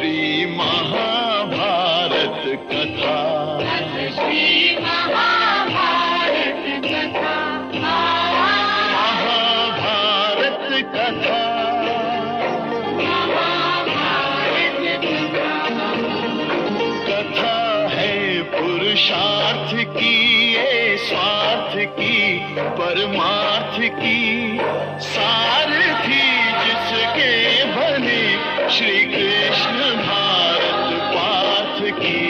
श्री महाभारत कथा। श्री महाभारत कथा। महाभारत कथा। कथा है पुरुषार्थ की, ये स्वार्थ की, परमार्थ की सारथी जिसके बने श्री कृष्ण भारत पाथ की।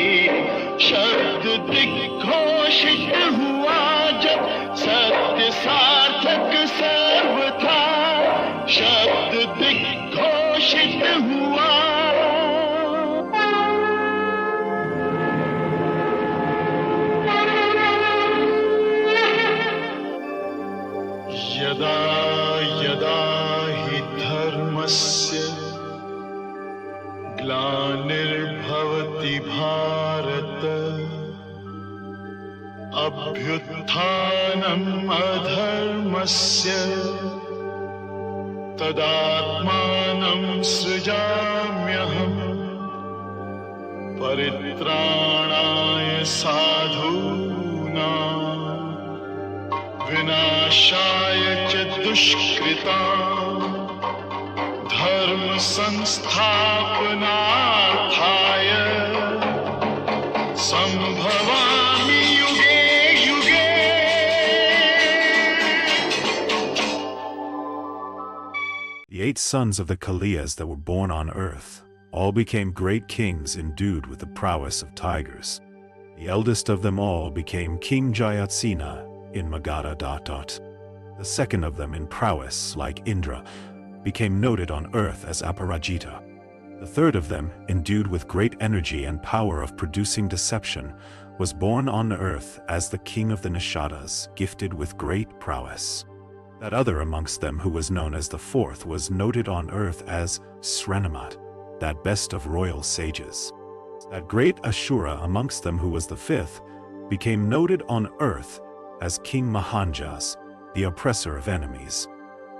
शब्द दिग्घोषित हुआ जब सत्य सार्थक सर्वथा। शब्द दिग्घोषित हुआ। यदा यदा हि धर्मस्य ग्लानिर्भवति भारत, अभ्युत्थानम् अधर्मस्य तदात्मानं सृजाम्यहम्। परित्राणाय साधूनां विनाशाय च दुष्कृतां, धर्म संस्थापनार्थाय संभवामि युगे युगे। The 8 sons of the Kaleyas that were born on earth all became great kings endued with the prowess of tigers. The eldest of them all became King Jayatsena in Magadha. The second of them in prowess, like Indra, became noted on earth as Aparajita. The third of them, endued with great energy and power of producing deception, was born on earth as the king of the Nishadas, gifted with great prowess. That other amongst them, who was known as the fourth, was noted on earth as Srinamat, that best of royal sages. That great Asura amongst them, who was the fifth, became noted on earth as King Mahanjas, the oppressor of enemies.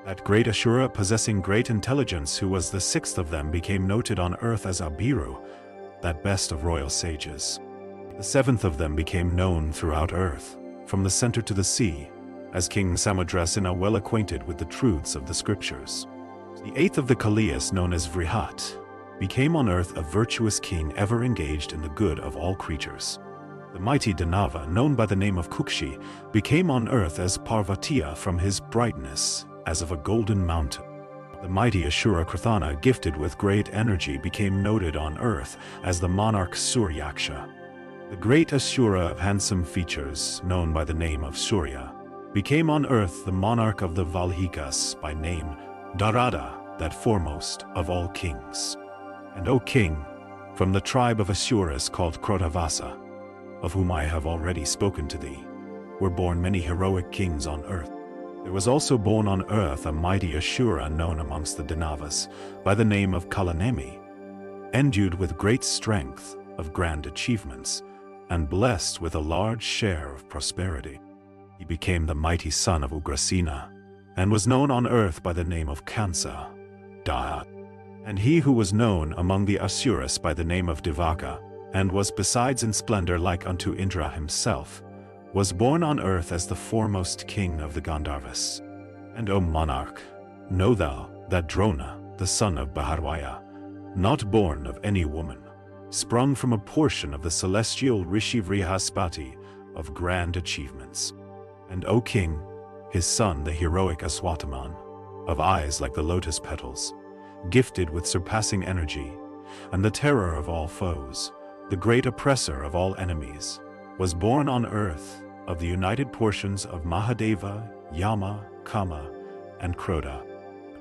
That great Asura possessing great intelligence, who was the sixth of them, became noted on earth as Abiru, that best of royal sages. The seventh of them became known throughout earth, from the center to the sea, as King Samudrasena, well acquainted with the truths of the scriptures. The eighth of the Kaleyas, known as Vrihat, became on earth a virtuous king ever engaged in the good of all creatures. The mighty Danava, known by the name of Kukshi, became on earth as Parvatiya from his brightness, as of a golden mountain. The mighty Asura Krathana, gifted with great energy, became noted on earth as the monarch Suryaksha. The great Asura of handsome features, known by the name of Surya, became on earth the monarch of the Valhikas, by name Darada, that foremost of all kings. And O king, from the tribe of Asuras called Krodavasa, of whom I have already spoken to thee, were born many heroic kings on earth. There was also born on earth a mighty Asura known amongst the Danavas by the name of Kalanemi, endued with great strength of grand achievements, and blessed with a large share of prosperity. He became the mighty son of Ugrasena, and was known on earth by the name of Kansa, Daha. And he who was known among the Asuras by the name of Devaka, and was besides in splendor like unto Indra himself, was born on earth as the foremost king of the Gandharvas. And O monarch, know thou that Drona, the son of Baharwaya, not born of any woman, sprung from a portion of the celestial Rishi Vrihaspati of grand achievements. And O king, his son the heroic Aswataman, of eyes like the lotus petals, gifted with surpassing energy, and the terror of all foes, the great oppressor of all enemies, was born on earth of the united portions of Mahadeva, Yama, Kama, and Kroda.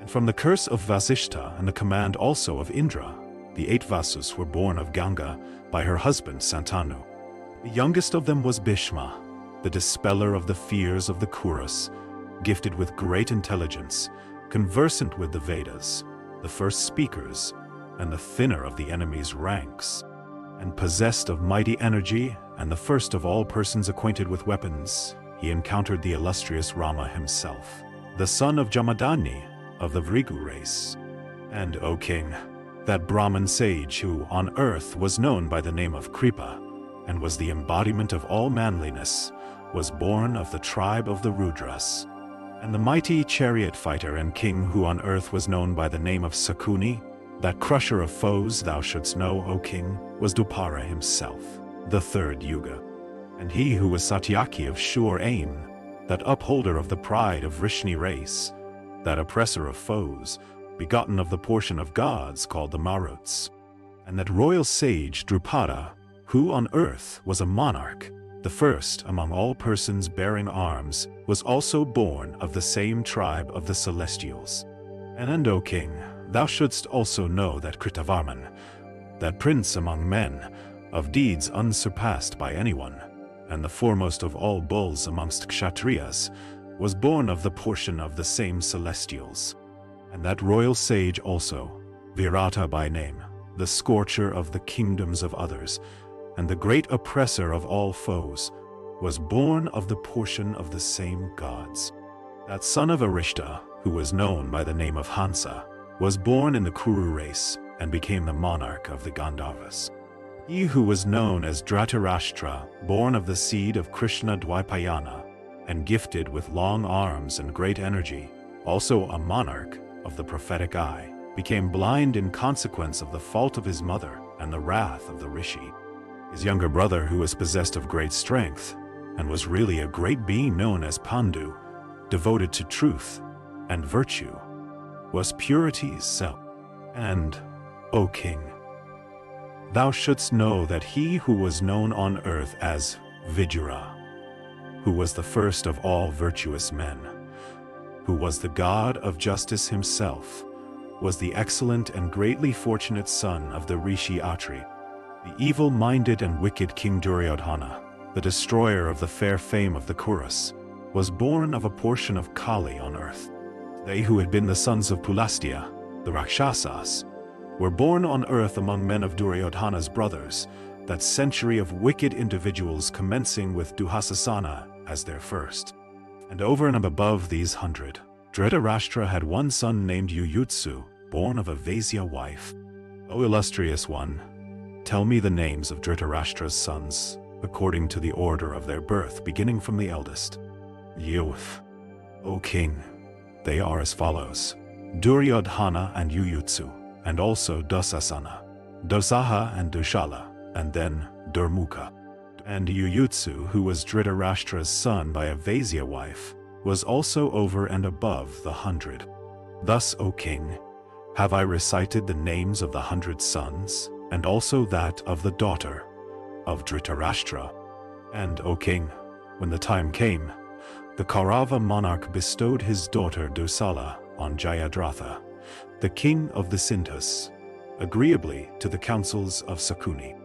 And from the curse of Vasishta and the command also of Indra, the 8 Vasus were born of Ganga by her husband Santanu. The youngest of them was Bhishma, the dispeller of the fears of the Kurus, gifted with great intelligence, conversant with the Vedas, the first speakers, and the thinner of the enemy's ranks, and possessed of mighty energy, and the first of all persons acquainted with weapons. He encountered the illustrious Rama himself, the son of Jamadagni of the Vrigu race. And, O king, that Brahmin sage who on earth was known by the name of Kripa, and was the embodiment of all manliness, was born of the tribe of the Rudras. And the mighty chariot fighter and king who on earth was known by the name of Sakuni, that crusher of foes thou shouldst know, O king, was Dupara himself, the third Yuga. And he who was Satyaki of sure aim, that upholder of the pride of Vrishni race, that oppressor of foes, begotten of the portion of gods called the Maruts. And that royal sage Drupada, who on earth was a monarch, the first among all persons bearing arms, was also born of the same tribe of the Celestials. And O king, thou shouldst also know that Kritavarman, that prince among men, of deeds unsurpassed by anyone, and the foremost of all bulls amongst Kshatriyas, was born of the portion of the same Celestials. And that royal sage also, Virata by name, the scorcher of the kingdoms of others, and the great oppressor of all foes, was born of the portion of the same gods. That son of Arishta, who was known by the name of Hansa, was born in the Kuru race, and became the monarch of the Gandharvas. He who was known as Dhritarashtra, born of the seed of Krishna Dwaipayana, and gifted with long arms and great energy, also a monarch of the prophetic eye, became blind in consequence of the fault of his mother and the wrath of the rishi. His younger brother, who was possessed of great strength, and was really a great being known as Pandu, devoted to truth and virtue, was purity's self. And, O king, thou shouldst know that he who was known on earth as Vijara, who was the first of all virtuous men, who was the god of justice himself, was the excellent and greatly fortunate son of the Rishi Atri. The evil-minded and wicked King Duryodhana, the destroyer of the fair fame of the Kurus, was born of a portion of Kali on earth. They who had been the sons of Pulastya, the Rakshasas, were born on earth among men of Duryodhana's brothers, that century of wicked individuals commencing with Duhasasana as their first. And over and above these 100, Dhritarashtra had one son named Yuyutsu, born of a Vaisya wife. O illustrious one, tell me the names of Dhritarashtra's sons, according to the order of their birth, beginning from the eldest. Youth. O king, they are as follows: Duryodhana and Yuyutsu, and also Dusasana, Dosaha and Dushala, and then Durmukha. And Yuyutsu, who was Dhritarashtra's son by a Vaisya wife, was also over and above the 100. Thus, O king, have I recited the names of the 100 sons, and also that of the daughter of Dhritarashtra. And, O king, when the time came, the Kaurava monarch bestowed his daughter Dusala on Jayadratha, the king of the Sindhus, agreeably to the counsels of Sakuni.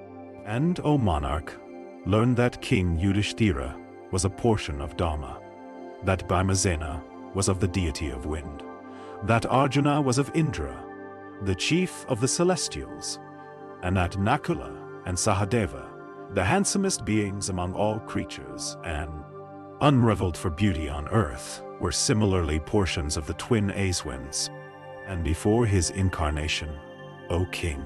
And, O monarch, learn that King Yudhishthira was a portion of Dharma, that Bhimazena was of the deity of wind, that Arjuna was of Indra, the chief of the Celestials, and that Nakula and Sahadeva, the handsomest beings among all creatures and unrivaled for beauty on earth, were similarly portions of the twin Aswins. And before his incarnation, O king,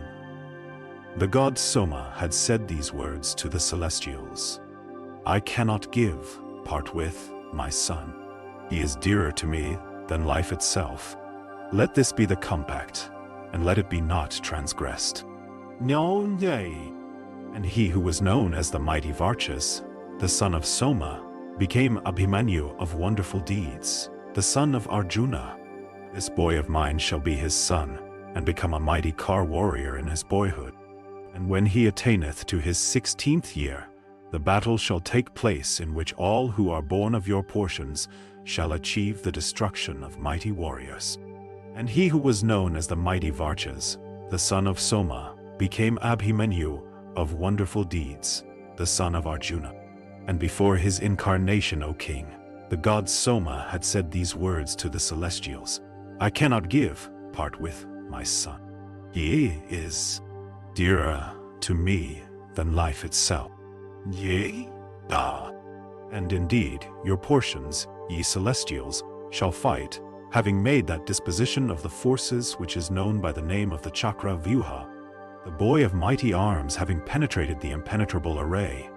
the god Soma had said these words to the Celestials: I cannot give, part with, my son. He is dearer to me than life itself. Let this be the compact, and let it be not transgressed. No, nay. And he who was known as the mighty Varchas, the son of Soma, became Abhimanyu of wonderful deeds, the son of Arjuna. This boy of mine shall be his son, and become a mighty car warrior in his boyhood. And when he attaineth to his 16th year, the battle shall take place in which all who are born of your portions shall achieve the destruction of mighty warriors. And he who was known as the mighty Varchas, the son of Soma, became Abhimanyu of wonderful deeds, the son of Arjuna. And before his incarnation, O king, the god Soma had said these words to the Celestials: I cannot give, part with, my son. He is dearer to me than life itself. Yea, and indeed, your portions, ye Celestials, shall fight, Having made that disposition of the forces which is known by the name of the Chakra Vyuha, the boy of mighty arms, having penetrated the impenetrable array,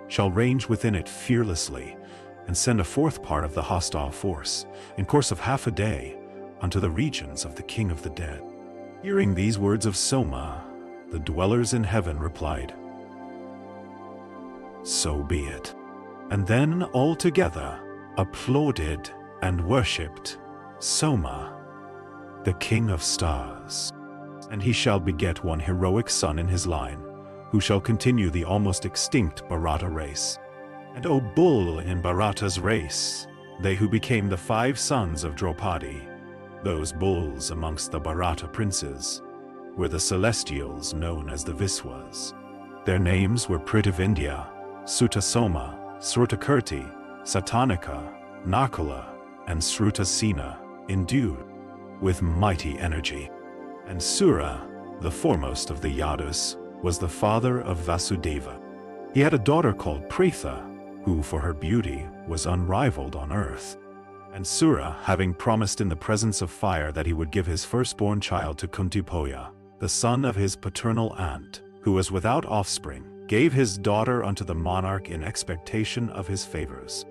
shall range within it fearlessly, and send a fourth part of the hostile force, in course of half a day, unto the regions of the king of the dead. Hearing these words of Soma, the dwellers in heaven replied, So be it. And then all together applauded and worshipped Soma, the king of stars. And he shall beget one heroic son in his line, who shall continue the almost extinct Bharata race. And O bull in Bharata's race, they who became the 5 sons of Draupadi, those bulls amongst the Bharata princes, were the celestials known as the Viswas. Their names were Prithivindya, Sutasoma, Srutakirti, Satanika, Nakula, and Srutasena, endued with mighty energy. And Sura, the foremost of the Yadus, was the father of Vasudeva. He had a daughter called Pritha, who for her beauty was unrivaled on earth. And Sura, having promised in the presence of fire that he would give his firstborn child to Kuntipoya, the son of his paternal aunt, who was without offspring, gave his daughter unto the monarch in expectation of his favors.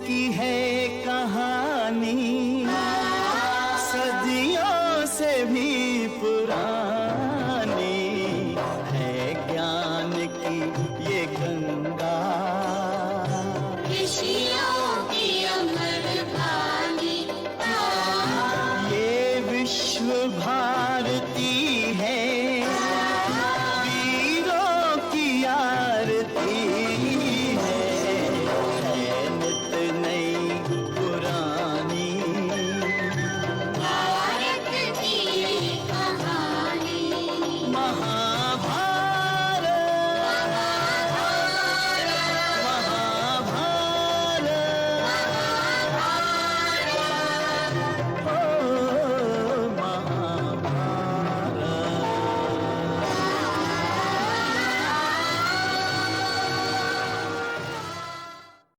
की है कहानी सदियों से भी पुरानी है ज्ञान की ये गंगा ऋषियों